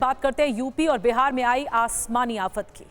बात करते हैं यूपी और बिहार में आई आसमानी आफत की।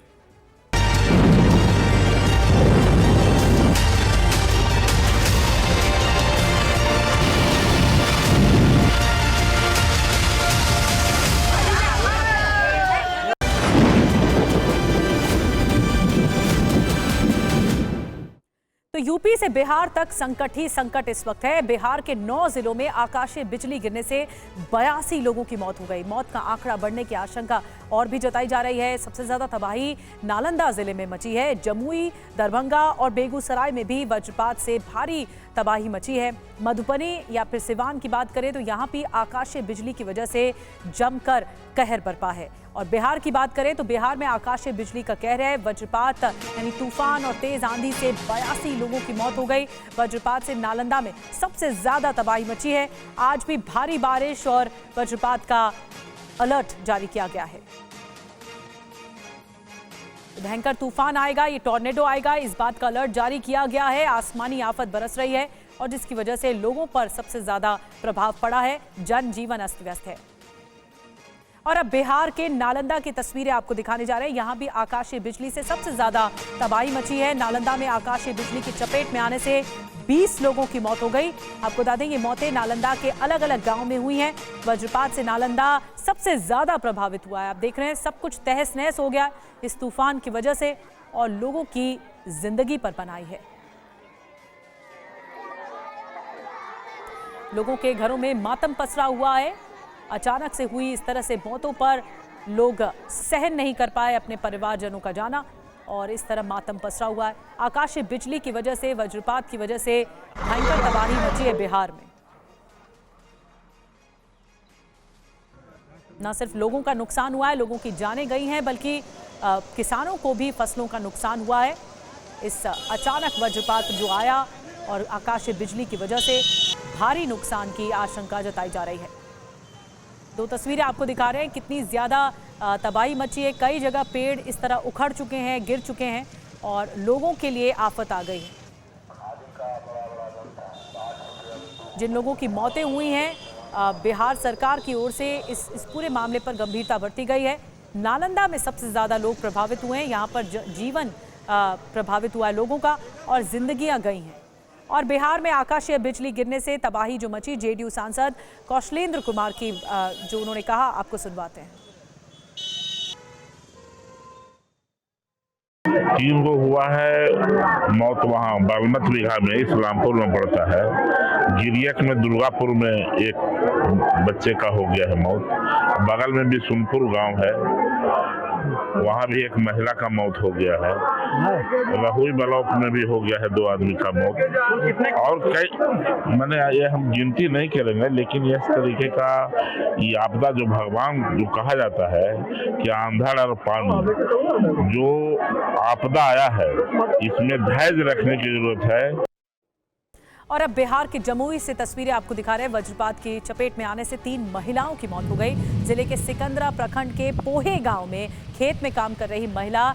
तो यूपी से बिहार तक संकट ही संकट इस वक्त है। बिहार के 9 जिलों में आकाशीय बिजली गिरने से 82 लोगों की मौत हो गई। मौत का आंकड़ा बढ़ने की आशंका और भी जताई जा रही है। सबसे ज्यादा तबाही नालंदा जिले में मची है। जमुई, दरभंगा और बेगूसराय में भी वज्रपात से भारी तबाही मची है। मधुबनी या फिर सिवान की बात करें तो यहाँ भी आकाशीय बिजली की वजह से जमकर कहर बरपा है। और बिहार की बात करें तो बिहार में आकाशीय बिजली का कहर है। वज्रपात यानी तूफान और तेज आंधी से 82 लोगों की मौत हो गई। वज्रपात से नालंदा में सबसे ज्यादा तबाही मची है। आज भी भारी बारिश और वज्रपात का अलर्ट जारी किया गया है। भयंकर तूफान आएगा, ये टॉर्नेडो आएगा, इस बात का अलर्ट जारी किया गया है। आसमानी आफत बरस रही है और जिसकी वजह से लोगों पर सबसे ज्यादा प्रभाव पड़ा है। जनजीवन अस्त व्यस्त है। और अब बिहार के नालंदा की तस्वीरें आपको दिखाने जा रहे हैं। यहां भी आकाशीय बिजली से सबसे ज्यादा तबाही मची है। नालंदा में आकाशीय बिजली की चपेट में आने से 20 लोगों की मौत हो गई। आपको बता दें ये मौतें नालंदा के अलग अलग गांव में हुई हैं। वज्रपात से नालंदा सबसे ज्यादा प्रभावित हुआ है। आप देख रहे हैं सब कुछ तहस नहस हो गया इस तूफान की वजह से और लोगों की जिंदगी पर बनाई है। लोगों के घरों में मातम पसरा हुआ है। अचानक से हुई इस तरह से मौतों पर लोग सहन नहीं कर पाए अपने परिवारजनों का जाना और इस तरह मातम पसरा हुआ है। आकाशीय बिजली की वजह से, वज्रपात की वजह से भयंकर तबाही मची है बिहार में। न सिर्फ लोगों का नुकसान हुआ है, लोगों की जानें गई हैं, बल्कि किसानों को भी फसलों का नुकसान हुआ है। इस अचानक वज्रपात जो आया और आकाशीय बिजली की वजह से भारी नुकसान की आशंका जताई जा रही है। दो तस्वीरें आपको दिखा रहे हैं कितनी ज्यादा तबाही मची है। कई जगह पेड़ इस तरह उखड़ चुके हैं, गिर चुके हैं और लोगों के लिए आफत आ गई है। जिन लोगों की मौतें हुई हैं, बिहार सरकार की ओर से इस पूरे मामले पर गंभीरता बरती गई है। नालंदा में सबसे ज्यादा लोग प्रभावित हुए हैं। यहाँ पर जीवन प्रभावित हुआ है लोगों का और जिंदगियां गई हैं। और बिहार में आकाशीय बिजली गिरने से तबाही जो मची, जेडीयू सांसद कौशलेंद्र कुमार की जो उन्होंने कहा आपको सुनवाते हैं। 3 को हुआ है मौत वहाँ बागमत बिघा में, इस्लामपुर में पड़ता है। गिरियक में दुर्गापुर में एक बच्चे का हो गया है मौत। बगल में भी सुनपुर गांव है, वहाँ भी एक महिला का मौत हो गया है। रहुई ब्लॉक में भी हो गया है 2 आदमी का मौत। और कई मैंने ये हम गिनती नहीं करेंगे, लेकिन इस तरीके का ये आपदा जो भगवान जो कहा जाता है कि आंधड़ और पानी जो आपदा आया है इसमें धैर्य रखने की जरूरत है। और अब बिहार के जमुई से तस्वीरें आपको दिखा रहे हैं। वज्रपात की चपेट में आने से 3 महिलाओं की मौत हो गई। जिले के सिकंदरा प्रखंड के पोहे गांव में खेत में काम कर रही महिला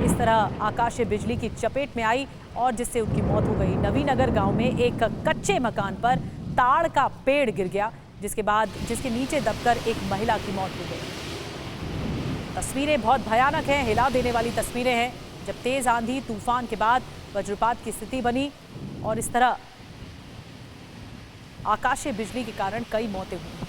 इस तरह आकाशीय बिजली की चपेट में आई और जिससे उनकी मौत हो गई। नवीनगर गांव में एक कच्चे मकान पर ताड़ का पेड़ गिर गया, जिसके नीचे दबकर एक महिला की मौत हो गई। तस्वीरें बहुत भयानक हैं, हिला देने वाली तस्वीरें हैं। जब तेज आंधी तूफान के बाद वज्रपात की स्थिति बनी और इस तरह आकाशीय बिजली के कारण कई मौतें हुई।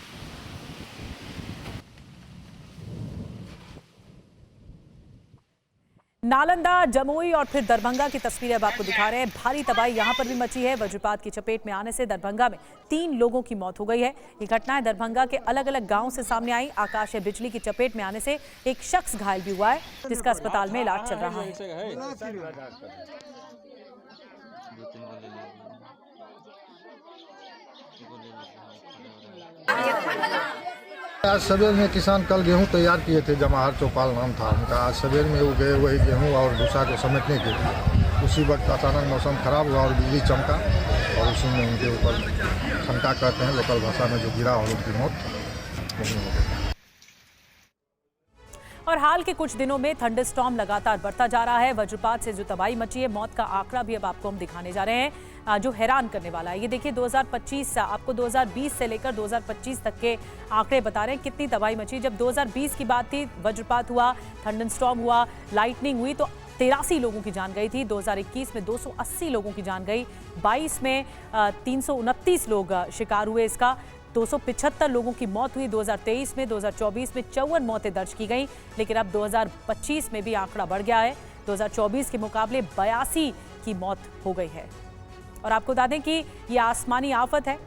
नालंदा, जमुई और फिर दरभंगा की तस्वीरें अब आपको दिखा रहे हैं। भारी तबाही यहां पर भी मची है। वज्रपात की चपेट में आने से दरभंगा में 3 लोगों की मौत हो गई है। ये घटनाएं दरभंगा के अलग अलग गांवों से सामने आई। आकाशीय बिजली की चपेट में आने से एक शख्स घायल भी हुआ है, जिसका अस्पताल में इलाज चल रहा है। आज सवेर में किसान कल गेहूं तैयार किए थे, जमाहर चौपाल नाम था उनका। आज सवेर में वो गए वही गेहूं और भूसा को समेटने के लिए। उसी वक्त अचानक मौसम खराब हुआ और बिजली चमका और उसी में उनके ऊपर ठनका कहते हैं लोकल भाषा में, जो गिरा और उनकी मौत हो गई। और हाल के कुछ दिनों में थंडरस्टॉर्म लगातार बढ़ता जा रहा है। वज्रपात से जो तबाही मची है, मौत का आंकड़ा भी अब आपको हम दिखाने जा रहे हैं। जो हैरान करने वाला है। ये देखिए 2025 आपको 2020 से लेकर 2025 तक के आंकड़े बता रहे हैं कितनी तबाही मची। जब 2020 की बात थी, वज्रपात हुआ, थंडरस्टॉर्म हुआ, लाइटनिंग हुई तो 83 लोगों की जान गई थी। 2021 में 280 लोगों की जान गई। 22 में 329 लोग शिकार हुए इसका, 275 लोगों की मौत हुई। 2023 में 2024 में 54 मौतें दर्ज की गई। लेकिन अब 2025 में भी आंकड़ा बढ़ गया है। 2024 के मुकाबले 82 की मौत हो गई है। और आपको बता दें कि ये आसमानी आफत है,